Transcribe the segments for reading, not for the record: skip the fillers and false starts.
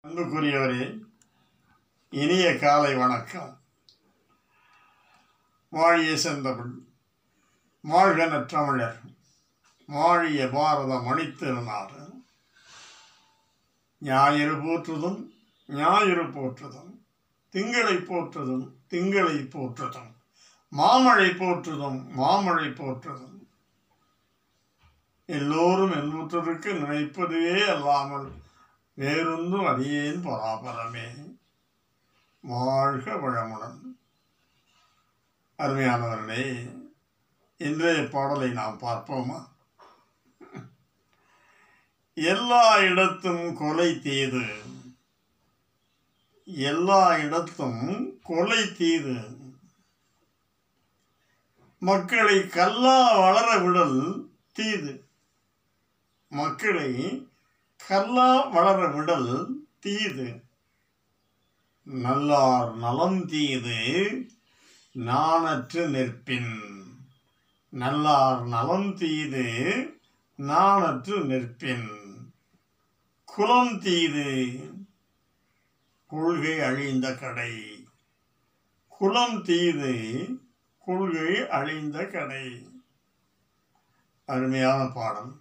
அன்புக்குரியவரே, இனிய காலை வணக்கம். வாழிய செந்தமிழ், வாழ்க நற்றமிழர், வாழிய பாரத மணித்திருநாடு. ஞாயிறு போற்றுதும் ஞாயிறு போற்றுதும், திங்களை போற்றுதும் திங்களை போற்றுதும், மாமழை போற்றுதும் மாமழை போற்றுதும். எல்லோரும் என்புற்றிருக்க நினைப்பதுவே அல்லாமல் வேறொன்றும் அறியேன் பராபரமே. வாழ்க வளமுடன். அருமையானவர்களே, இன்றைய பாடலை நாம் பார்ப்போமா? எல்லா இடத்தும் கொலை தீது, எல்லா இடத்தும் கொலை தீது, மக்களை கல்லா வளர விடல் தீது, மக்களை கல்லா வளர விடல் தீது, நல்லார் நலம் தீது நாணற்று நிற்பின், நல்லார் நலம் தீது நாணற்று நிற்பின், குலம் தீது கொள்கை அழிந்த கடை, குலம் தீது கொள்கை அழிந்த கடை. அருமையான பாடம்.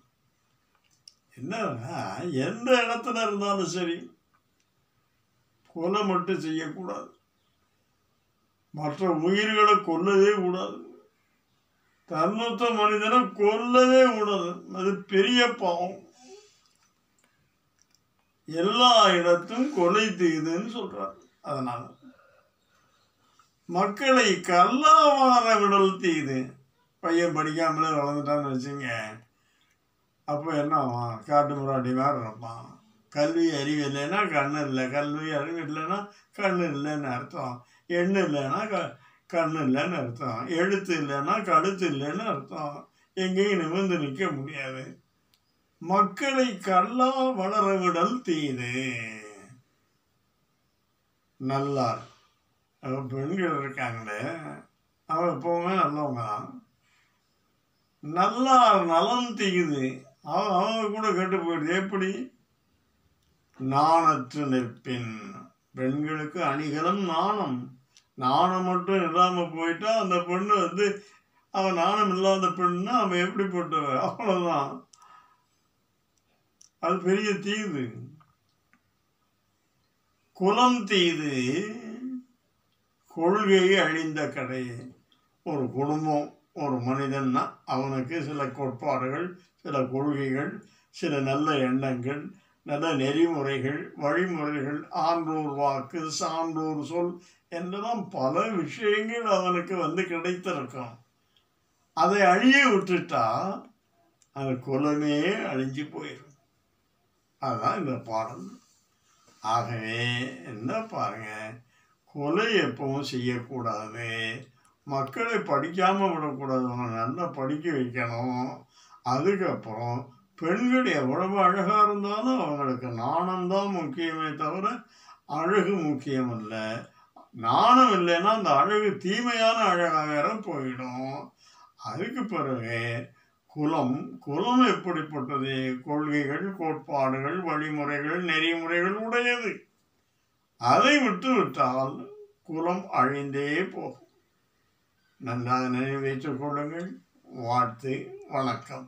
என்னன்னா, எந்த இடத்துல இருந்தாலும் சரி கொலை மட்டும் செய்யக்கூடாது, மற்ற உயிர்களை கொல்லவே கூடாது, தன்னொத்த மனிதனை கொல்லவே கூடாது. அது பெரிய பாவம். எல்லா இடத்தும் கொலை தீதுன்னு சொல்றாரு. அதனால மக்களை கல்லா வளர விடல் தீது. பையன் படிக்காமலே வளர்ந்துட்டான்னு வச்சுங்க, அப்போ என்ன ஆவான்? காட்டு முராட்டி மாதிரி இருப்பான். கல்வி அறிவு இல்லைன்னா கண்ணு இல்லை, கல்வி அறிவு இல்லைன்னா கண்ணு இல்லைன்னு அர்த்தம், எண்ணு இல்லைன்னா கண்ணு இல்லைன்னு அர்த்தம், எழுத்து இல்லைன்னா கழுத்து இல்லைன்னு அர்த்தம். எங்கேயும் நிமிர்ந்து நிற்க முடியாது. மக்களை கல்லா வளர விடல் தீது. நல்லார் பெண்கள் இருக்காங்களே, அவன் எப்பவுமே நல்லவங்க தான். நல்லார் நலம் தீது, அவங்க கூட கெட்டு போயிடுது. எப்படி? நாணற்று நிற்பின். பெண்களுக்கு அணிகலம் நாணம். நாணம் மட்டும் இல்லாமல் போயிட்டா அந்த பெண்ணு அவன் நாணம் இல்லாத பெண்ணா அவன் எப்படிப்பட்டவ? அவ்வளவுதான். அது பெரிய தீது. குலம் தீது கொள்கை அழிந்த கடை. ஒரு குடும்பம், ஒரு மனிதன்னா அவனுக்கு சில கோட்பாடுகள், சில கொள்கைகள், சில நல்ல எண்ணங்கள், நல்ல நெறிமுறைகள், வழிமுறைகள், ஆன்றோர் வாக்கு, சான்றோர் சொல் என்றெல்லாம் பல விஷயங்கள் அவனுக்கு கிடைத்திருக்கும். அதை அழிய விட்டுட்டா அந்த குலமே அழிஞ்சு போயிடும். அதுதான் இந்த பாடல். ஆகவே என்ன பாருங்க, கொலை எப்பவும் செய்யக்கூடாது, மக்களை படிக்காமல் விடக்கூடாது, நல்லா படிக்க வைக்கணும். அதுக்கப்புறம் பெண்கள் எவ்வளவு அழகாக இருந்தாலும் அவங்களுக்கு நாணம்தான் முக்கியமே தவிர அழகு முக்கியம் இல்லை. நாணம் இல்லைன்னா அந்த அழகு தீமையான அழகாக வேற போயிடும். அதுக்கு பிறகு குலம், குலம் எப்படிப்பட்டது? கொள்கைகள், கோட்பாடுகள், வழிமுறைகள், நெறிமுறைகள் உடையது. அதை விட்டு விட்டால் குலம் அழிந்தே போகும். நன்றாக நினைவு வைத்துக் கொள்ளுங்கள். வாழ்த்து. வணக்கம்.